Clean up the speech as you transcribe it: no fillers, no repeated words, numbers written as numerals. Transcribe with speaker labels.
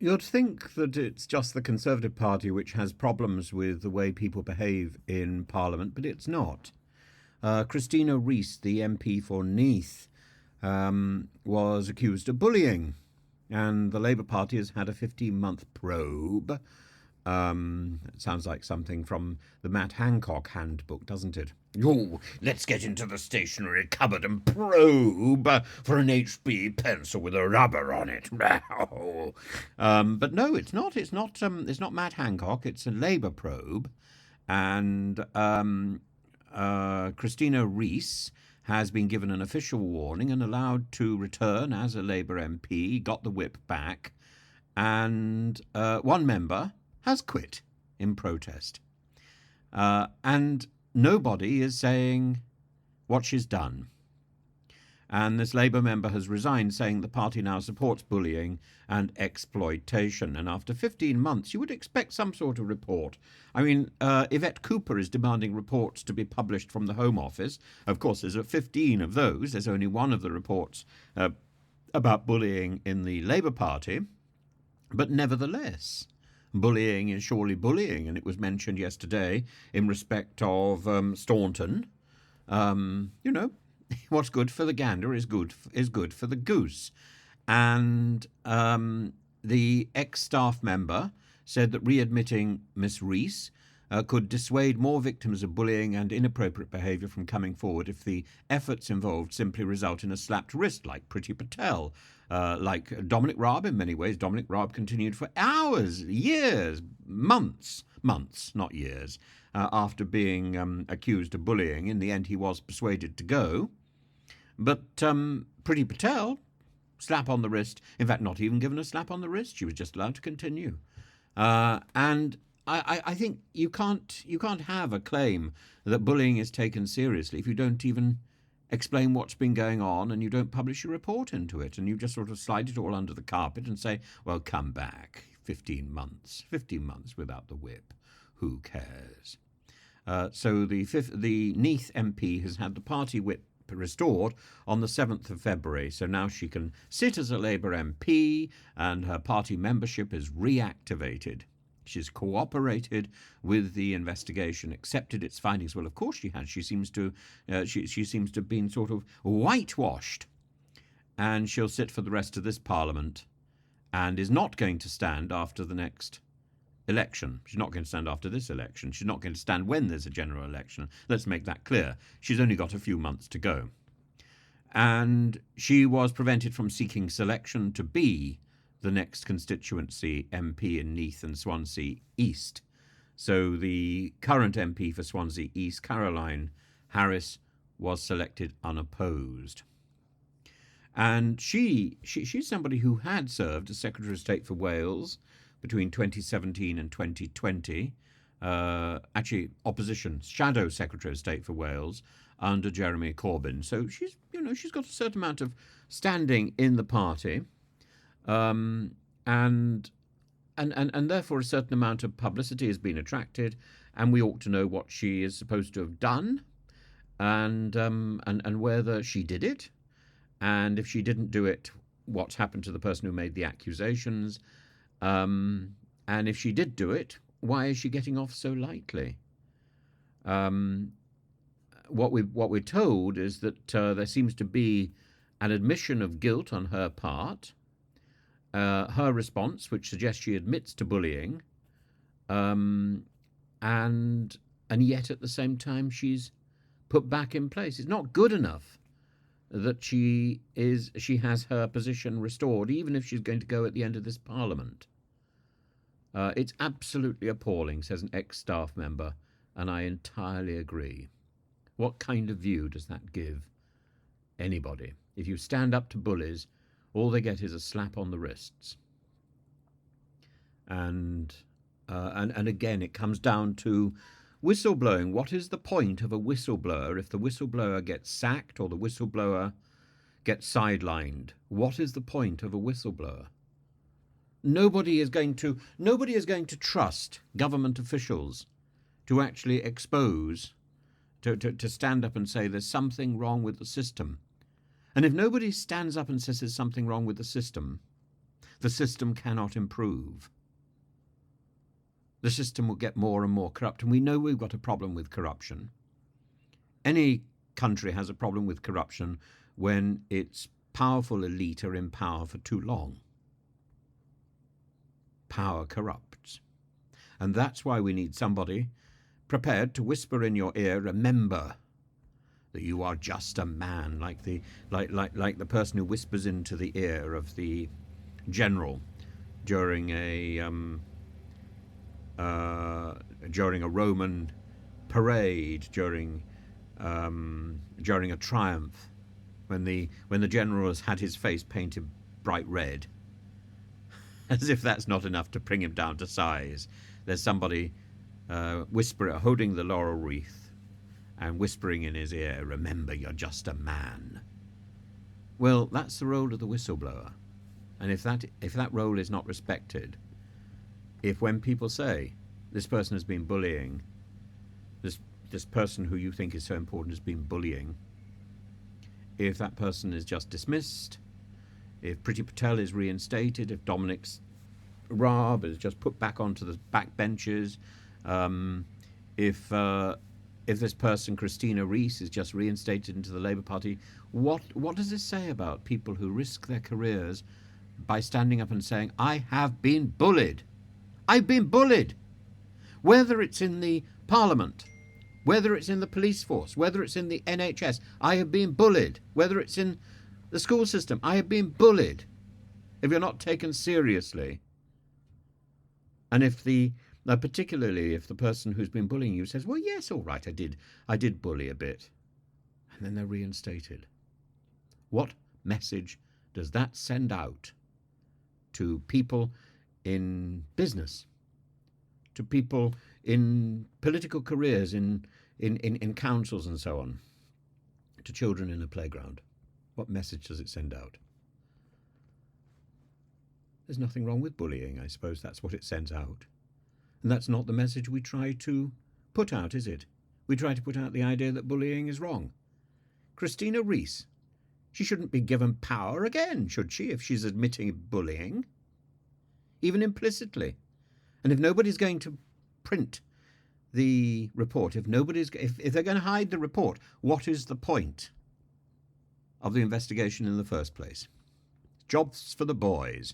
Speaker 1: You'd think that it's just the Conservative Party which has problems with the way people behave in Parliament, but it's not. Christina Rees, the MP for Neath, was accused of bullying, and the Labour Party has had a 15-month probe. It sounds like something from the Matt Hancock handbook, doesn't it? Oh, let's get into the stationery cupboard and probe for an HB pencil with a rubber on it. But no, it's not. It's not. It's not Matt Hancock. It's a Labour probe, and Christina Rees has been given an official warning and allowed to return as a Labour MP. Got the whip back, and one member has quit in protest. And nobody is saying what she's done. And this Labour member has resigned, saying the party now supports bullying and exploitation. And after 15 months, you would expect some sort of report. I mean, Yvette Cooper is demanding reports to be published from the Home Office. Of course, there's 15 of those. There's only one of the reports about bullying in the Labour Party. But nevertheless, bullying is surely bullying, and it was mentioned yesterday in respect of Staunton. What's good for the gander is good for the goose. And the ex-staff member said that readmitting Miss Rees could dissuade more victims of bullying and inappropriate behaviour from coming forward if the efforts involved simply result in a slapped wrist, like Priti Patel, like Dominic Saab in many ways. Dominic Saab continued for hours, years, months, not years, after being accused of bullying. In the end, he was persuaded to go. But Priti Patel, slap on the wrist. In fact, not even given a slap on the wrist. She was just allowed to continue. And I think you can't have a claim that bullying is taken seriously if you don't even explain what's been going on and you don't publish a report into it, and you just sort of slide it all under the carpet and say, well, come back. 15 months without the whip. Who cares? So the Neath MP has had the party whip restored on the 7th of February. So now she can sit as a Labour MP and her party membership is reactivated. She's cooperated with the investigation, accepted its findings. Well, of course she has. She seems to have been sort of whitewashed. And she'll sit for the rest of this Parliament and is not going to stand after the next election. She's not going to stand after this election. She's not going to stand when there's a general election. Let's make that clear. She's only got a few months to go. And she was prevented from seeking selection to be the next constituency MP in Neath and Swansea East. So the current MP for Swansea East, Caroline Harris, was selected unopposed. And she's somebody who had served as Secretary of State for Wales between 2017 and 2020, actually opposition, shadow Secretary of State for Wales under Jeremy Corbyn. So she's got a certain amount of standing in the party, and therefore a certain amount of publicity has been attracted, and we ought to know what she is supposed to have done, and whether she did it, and if she didn't do it, what's happened to the person who made the accusations. And if she did do it, why is she getting off so lightly? What we're told is that there seems to be an admission of guilt on her part, her response, which suggests she admits to bullying, and yet at the same time she's put back in place. It's not good enough that she has her position restored, even if she's going to go at the end of this Parliament. It's absolutely appalling, says an ex-staff member, and I entirely agree. What kind of view does that give anybody? If you stand up to bullies, all they get is a slap on the wrists. And again, it comes down to whistleblowing. What is the point of a whistleblower if the whistleblower gets sacked or the whistleblower gets sidelined? What is the point of a whistleblower? Nobody is going to trust government officials to actually expose, to stand up and say there's something wrong with the system. And if nobody stands up and says there's something wrong with the system, The system cannot improve. The system will get more and more corrupt, and we know we've got a problem with corruption. Any country has a problem with corruption when its powerful elite are in power for too long. Power corrupts. And that's why we need somebody prepared to whisper in your ear, remember that you are just a man, like the person who whispers into the ear of the general during a Roman parade, during a triumph, when the general has had his face painted bright red, as if that's not enough to bring him down to size. There's somebody holding the laurel wreath and whispering in his ear, remember, you're just a man. Well, that's the role of the whistleblower. And if that role is not respected, if when people say, this person has been bullying, this person who you think is so important has been bullying, if that person is just dismissed, if Priti Patel is reinstated, if Dominic Saab is just put back onto the back benches, if this person, Christina Rees, is just reinstated into the Labour Party, what does this say about people who risk their careers by standing up and saying, I have been bullied? I've been bullied. Whether it's in the Parliament, whether it's in the police force, whether it's in the NHS, I have been bullied. Whether it's in the school system, I have been bullied. If you're not taken seriously, and particularly if the person who's been bullying you says, well, yes, all right, I did bully a bit, and then they're reinstated. What message does that send out to people in business, to people in political careers, in councils and so on, to children in a playground? What message does it send out? There's nothing wrong with bullying. I suppose that's what it sends out. And that's not the message we try to put out, is it? We try to put out the idea that bullying is wrong. Christina Rees, she shouldn't be given power again, should she, if she's admitting bullying? Even implicitly. And if nobody's going to print the report, if they're going to hide the report, what is the point of the investigation in the first place? Jobs for the boys.